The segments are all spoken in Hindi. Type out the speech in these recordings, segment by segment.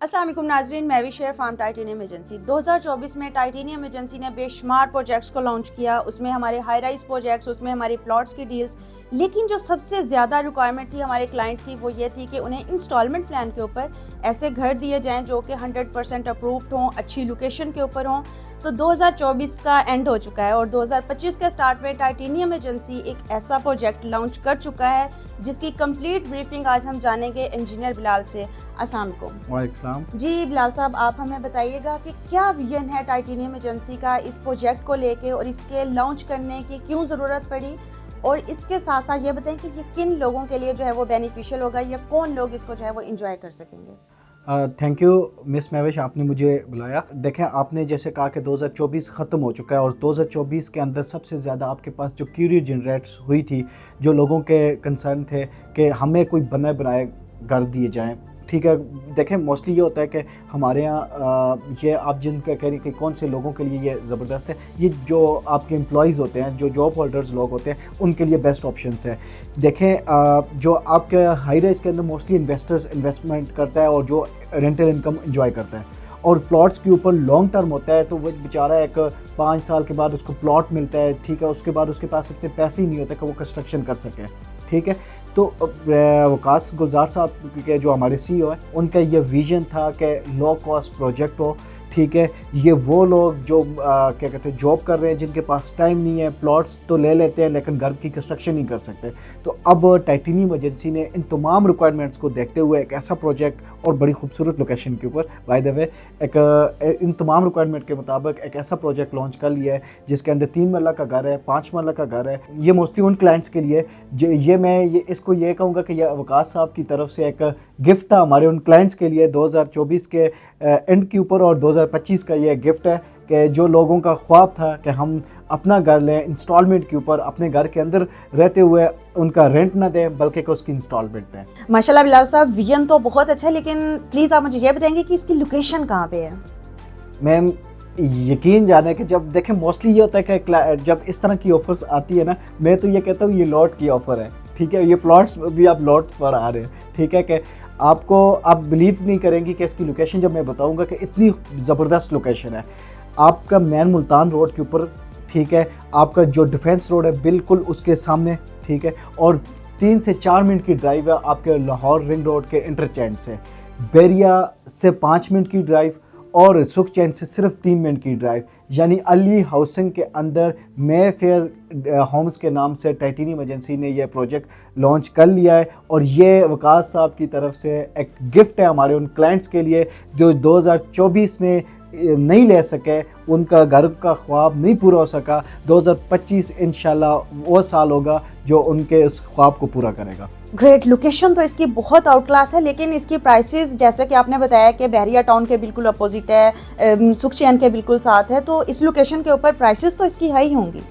अस्सलाम वालेकुम नाज़रीन, मैं भी शेयर फार्म टाइटेनियम एजेंसी 2024 में टाइटेनियम एजेंसी ने बेशुमार प्रोजेक्ट्स को लॉन्च किया। उसमें हमारे हाई राइज प्रोजेक्ट्स, उसमें हमारी प्लॉट्स की डील्स। लेकिन जो सबसे ज़्यादा रिक्वायरमेंट थी हमारे क्लाइंट की वो ये थी कि उन्हें इंस्टॉलमेंट प्लान के ऊपर ऐसे घर दिए जाएँ जो कि 100% अप्रूव्ड हों, अच्छी लोकेशन के ऊपर हों। तो 2024 का एंड हो चुका है और 2025 के स्टार्ट में टाइटेनियम एजेंसी एक ऐसा प्रोजेक्ट लॉन्च कर चुका है जिसकी कंप्लीट ब्रीफिंग आज हम जानेंगे इंजीनियर बिलाल से। अस्सलाम वालेकुम जी बिलाल साहब, आप हमें बताइएगा कि क्या विजन है टाइटेनियम एजेंसी का इस प्रोजेक्ट को लेके और इसके लॉन्च करने की क्यों ज़रूरत पड़ी, और इसके साथ साथ ये बताएं कि ये किन लोगों के लिए जो है वो बेनिफिशियल होगा या कौन लोग इसको जो है वो इंजॉय कर सकेंगे। थैंक यू मिस महविश, आपने मुझे बुलाया। देखें, आपने जैसे कहा कि 2024 ख़त्म हो चुका है और 2024 के अंदर सबसे ज़्यादा आपके पास जो क्यूरी जनरेट हुई थी, जो लोगों के कंसर्न थे कि हमें कोई बने बनाए घर दिए जाएं। ठीक है, देखें मोस्टली ये होता है कि हमारे यहाँ ये आप जिनका कह रही कि कौन से लोगों के लिए ये ज़बरदस्त है, ये जो आपके एम्प्लॉयज़ होते हैं, जो जॉब होल्डर्स लोग होते हैं, उनके लिए बेस्ट ऑप्शंस है। देखें जो आपके हाई राइज के अंदर मोस्टली इन्वेस्टर्स इन्वेस्टमेंट करता है और जो रेंटल इनकम एंजॉय करता है, और प्लॉट्स के ऊपर लॉन्ग टर्म होता है, तो वो बेचारा एक 5 साल के बाद उसको प्लॉट मिलता है। ठीक है, उसके बाद उसके पास इतने पैसे ही नहीं होते कि वो कंस्ट्रक्शन कर सके। ठीक है, तो वकास गुलजार साहब के जो हमारे CEO हैं, उनका ये विज़न था कि लो कॉस्ट प्रोजेक्ट हो। ठीक है, ये वो लोग जो क्या कहते हैं जॉब कर रहे हैं, जिनके पास टाइम नहीं है, प्लॉट्स तो ले लेते हैं लेकिन घर की कंस्ट्रक्शन नहीं कर सकते। तो अब टाइटेनियम एजेंसी ने इन तमाम रिक्वायरमेंट्स को देखते हुए एक ऐसा प्रोजेक्ट और बड़ी खूबसूरत लोकेशन के ऊपर, बाय द वे, इन तमाम रिक्वायरमेंट के मुताबिक एक ऐसा प्रोजेक्ट लॉन्च कर लिया है जिसके अंदर 3 मरला का घर है, 5 मरला का घर है। ये मोस्टली उन क्लाइंट्स के लिए जो इसको ये कहूँगा कि यह वकास साहब की तरफ से एक गिफ्ट था हमारे उन क्लाइंट्स के लिए 2024 के एंड के ऊपर, और 2025 का ये गिफ्ट है कि जो लोगों का ख्वाब था कि हम अपना घर लें इंस्टॉलमेंट के ऊपर, अपने घर के अंदर रहते हुए उनका रेंट ना दें बल्कि कि उसकी इंस्टॉलमेंट दें। माशाल्लाह बिलाल साहब, विजन तो बहुत अच्छा है, लेकिन प्लीज़ आप मुझे ये बताएंगे कि इसकी लोकेशन कहाँ पे है। मैम, यकीन जाने कि जब देखें मोस्टली ये होता है कि जब इस तरह की ऑफर्स आती है ना, मैं तो ये कहता हूँ ये लॉट की ऑफ़र है। ठीक है, ये प्लॉट्स भी आप लॉट पर आ रहे हैं। ठीक है, कि आप बिलीव नहीं करेंगी कि इसकी लोकेशन जब मैं बताऊंगा कि इतनी ज़बरदस्त लोकेशन है। आपका मेन मुल्तान रोड के ऊपर, ठीक है, आपका जो डिफेंस रोड है बिल्कुल उसके सामने। ठीक है, और 3 से 4 मिनट की ड्राइव है आपके लाहौर रिंग रोड के इंटरचेंज से। बैरिया से 5 मिनट की ड्राइव और सुखचैन से सिर्फ 3 मिनट की ड्राइव। यानी अली हाउसिंग के अंदर मे फेयर होम्स के नाम से टाइटेनियम एजेंसी ने यह प्रोजेक्ट लॉन्च कर लिया है, और ये वकास साहब की तरफ से एक गिफ्ट है हमारे उन क्लाइंट्स के लिए जो 2024 में नहीं ले सके, उनका घर का ख्वाब नहीं पूरा हो सका। 2025 इंशाल्लाह वो साल होगा जो उनके उस ख्वाब को पूरा करेगा। ग्रेट, लोकेशन तो इसकी बहुत आउट क्लास है, लेकिन इसकी प्राइसेस जैसे कि आपने बताया कि बहरिया टाउन के बिल्कुल अपोजिट है, सुखचैन के बिल्कुल साथ है, तो इस लोकेशन के ऊपर प्राइसेस तो इसकी हाई होंगी।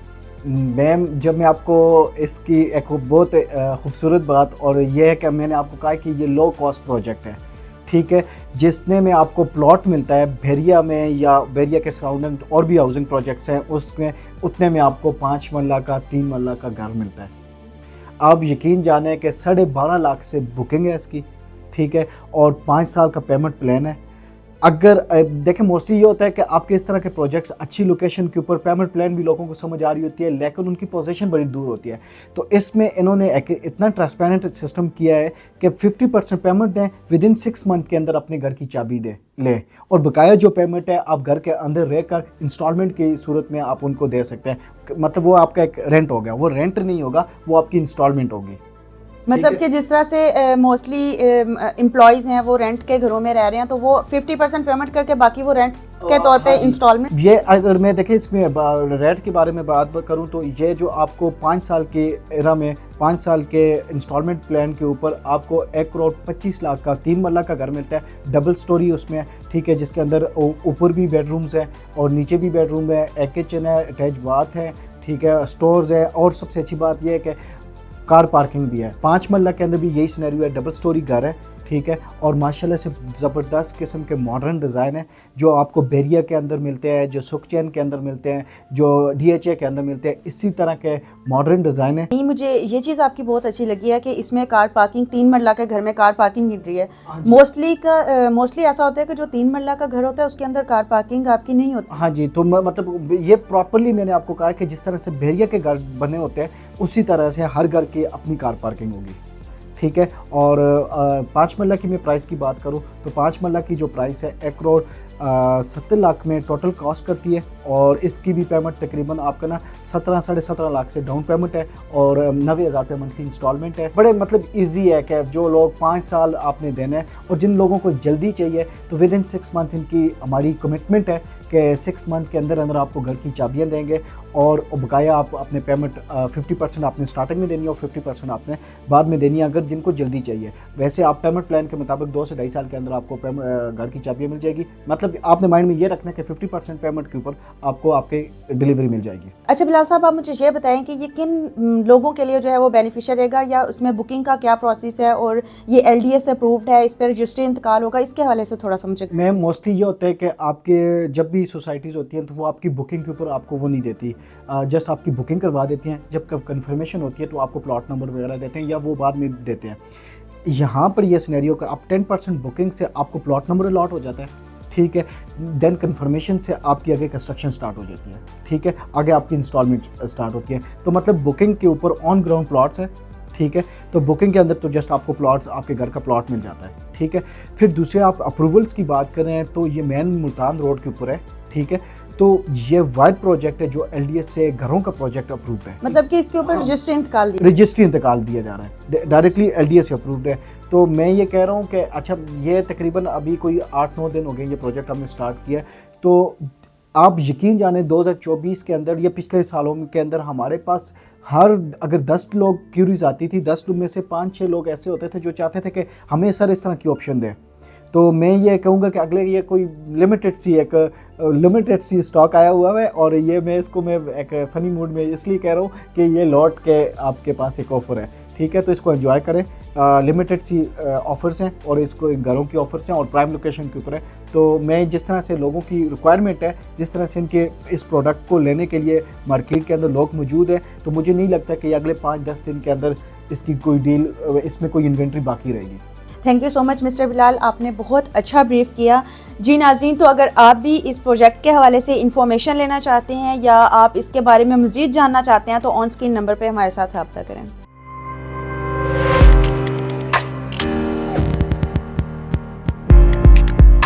मैम, जब मैं आपको इसकी एक बहुत खूबसूरत बात और ये है कि मैंने आपको कहा कि ये लो कॉस्ट प्रोजेक्ट है। ठीक है, जिसने में आपको प्लॉट मिलता है बहरिया में या बहरिया के सराउंडिंग और भी हाउसिंग प्रोजेक्ट्स हैं, उसमें उतने में आपको 5 मरला का 3 मरला का घर मिलता है। आप यकीन जाने कि 12.5 लाख से बुकिंग है इसकी। ठीक है, और 5 साल का पेमेंट प्लान है। अगर देखें मोस्टली ये होता है कि आपके इस तरह के प्रोजेक्ट्स अच्छी लोकेशन के ऊपर पेमेंट प्लान भी लोगों को समझ आ रही होती है, लेकिन उनकी पोजीशन बड़ी दूर होती है। तो इसमें इन्होंने इतना ट्रांसपेरेंट सिस्टम किया है कि 50% पेमेंट दें, विद इन 6 मंथ के अंदर अपने घर की चाबी लें, और बकाया जो पेमेंट है आप घर के अंदर रहकर इंस्टॉलमेंट की सूरत में आप उनको दे सकते हैं। मतलब वो आपका एक रेंट हो गया, वो रेंट नहीं होगा, वो आपकी इंस्टॉलमेंट होगी। मतलब कि जिस तरह से मोस्टली एम्प्लॉयज़ हैं वो रेंट के घरों में रह रहे हैं, तो वो 50% पेमेंट करके बाकी वो रेंट के तौर पे इंस्टॉलमेंट। ये अगर मैं देखें इसमें रेंट के बारे में बात करूं, तो ये जो आपको 5 साल के एरा में 5 साल के इंस्टॉलमेंट प्लान के ऊपर आपको 1,25,00,000 का 3 मरला का घर मिलता है, डबल स्टोरी उसमें। ठीक है, जिसके अंदर ऊपर भी बेडरूम्स हैं और नीचे भी बेडरूम है, एक किचन है, अटैच बाथ है। ठीक है, स्टोर्स है, और सबसे अच्छी बात यह है कि कार पार्किंग भी है। 5 मरला के अंदर भी यही सिनेरियो है, डबल स्टोरी घर है। ठीक है, और माशाल्लाह से ज़बरदस्त किस्म के मॉडर्न डिज़ाइन है जो आपको बेरिया के अंदर मिलते हैं, जो सुखचैन के अंदर मिलते हैं, जो DHA के अंदर मिलते हैं, इसी तरह के मॉडर्न डिज़ाइन है। नहीं, मुझे ये चीज़ आपकी बहुत अच्छी लगी है कि इसमें कार पार्किंग, 3 मरला के घर में कार पार्किंग मिल रही है। मोस्टली ऐसा होता है कि जो 3 मरला का घर होता है उसके अंदर कार पार्किंग आपकी नहीं होती। हाँ जी, तो मतलब ये प्रॉपरली मैंने आपको कहा कि जिस तरह से बेरिया के घर बने होते हैं उसी तरह से हर घर की अपनी कार पार्किंग होगी, ठीक है। और 5 मरला की मैं प्राइस की बात करूं तो 5 मरला की जो प्राइस है 1 करोड़ 70 लाख में टोटल कॉस्ट करती है, और इसकी भी पेमेंट तकरीबन आपका ना 17 साढ़े 17 लाख से डाउन पेमेंट है और 90,000 रुपये मंथली इंस्टॉलमेंट है। बड़े मतलब इजी है कि जो लोग 5 साल आपने देना है, और जिन लोगों को जल्दी चाहिए तो विद इन 6 मंथ इनकी हमारी कमिटमेंट है कि 6 मंथ के अंदर अंदर आपको घर की चाबियाँ देंगे, और बकाया आप अपने पेमेंट 50% आपने स्टार्टिंग में देनी है और 50% आपने बाद में देनी है अगर जिनको जल्दी चाहिए। वैसे आप पेमेंट प्लान के मुताबिक 2 से 2.5 साल के अंदर आपको घर की चाबियाँ मिल जाएगी। मतलब आपने माइंड में ये रखना है कि 50% पेमेंट के ऊपर आपको आपके डिलीवरी मिल जाएगी। अच्छा बिलाल साहब, आप मुझे ये बताएं कि ये किन लोगों के लिए जो है वो बेनिफिशियल रहेगा, या उसमें बुकिंग का क्या प्रोसेस है, और ये LDS अप्रूव्ड है, इस पर रजिस्ट्री इंतकाल होगा, इसके हवाले से थोड़ा सा मुझे। मैम मोस्टली ये होता है कि आपके जब भी सोसाइटीज़ होती हैं तो वो आपकी बुकिंग के ऊपर आपको वो नहीं देती, जस्ट आपकी बुकिंग करवा देती हैं। जब कन्फर्मेशन होती है तो आपको प्लॉट नंबर वगैरह देते हैं या वो बाद में देते हैं। यहाँ पर ये सिनेरियो का आप 10% बुकिंग से आपको प्लॉट नंबर अलॉट हो जाता है, ठीक है। देन कन्फर्मेशन से आपकी आगे कंस्ट्रक्शन स्टार्ट हो जाती है, ठीक है, आगे आपकी इंस्टॉलमेंट स्टार्ट होती है। तो मतलब बुकिंग के ऊपर ऑन ग्राउंड प्लॉट्स है, ठीक है। तो बुकिंग के अंदर तो जस्ट आपको प्लॉट्स आपके घर का प्लॉट मिल जाता है, ठीक है। फिर दूसरे आप अप्रूवल्स की बात करें तो ये मेन मुल्तान रोड के ऊपर है, ठीक है। तो ये वाइड प्रोजेक्ट है जो LDS से घरों का प्रोजेक्ट अप्रूव्ड है, मतलब कि इसके ऊपर रजिस्ट्री इंतकाल दिया जा रहा है, डायरेक्टली LDS से अप्रूव्ड है। तो मैं ये कह रहा हूँ कि अच्छा ये तकरीबन अभी कोई 8-9 दिन हो गए ये प्रोजेक्ट हमने स्टार्ट किया है। तो आप यकीन जाने 2024 के अंदर या पिछले सालों के अंदर हमारे पास अगर 10 लोग क्यूरीज आती थी, 10 लोग में से 5-6 लोग ऐसे होते थे जो चाहते थे कि हमें सर इस तरह की ऑप्शन दें। तो मैं ये कहूँगा कि अगले ये कोई लिमिटेड सी स्टॉक आया हुआ है, और ये मैं एक फ़नी मूड में इसलिए कह रहा हूँ कि ये लौट के आपके पास एक ऑफ़र है, ठीक है। तो इसको एंजॉय करें, लिमिटेड सी ऑफ़र्स हैं और इसको घरों की ऑफ़र्स हैं और प्राइम लोकेशन के ऊपर है। तो मैं जिस तरह से लोगों की रिक्वायरमेंट है, जिस तरह से इनके इस प्रोडक्ट को लेने के लिए मार्केट के अंदर लोग मौजूद हैं, तो मुझे नहीं लगता कि अगले 5-10 दिन के अंदर इसकी कोई डील, इसमें कोई इन्वेंट्री बाकी रहेगी। Thank you so much mister Bilal, आपने बहुत अच्छा ब्रीफ किया। जी नाज़रीन, तो अगर आप भी इस प्रोजेक्ट के हवाले से इंफॉर्मेशन लेना चाहते हैं या आप इसके बारे में मज़ीद जानना चाहते हैं तो ऑन स्क्रीन नंबर पे हमारे साथ रब्ता करें।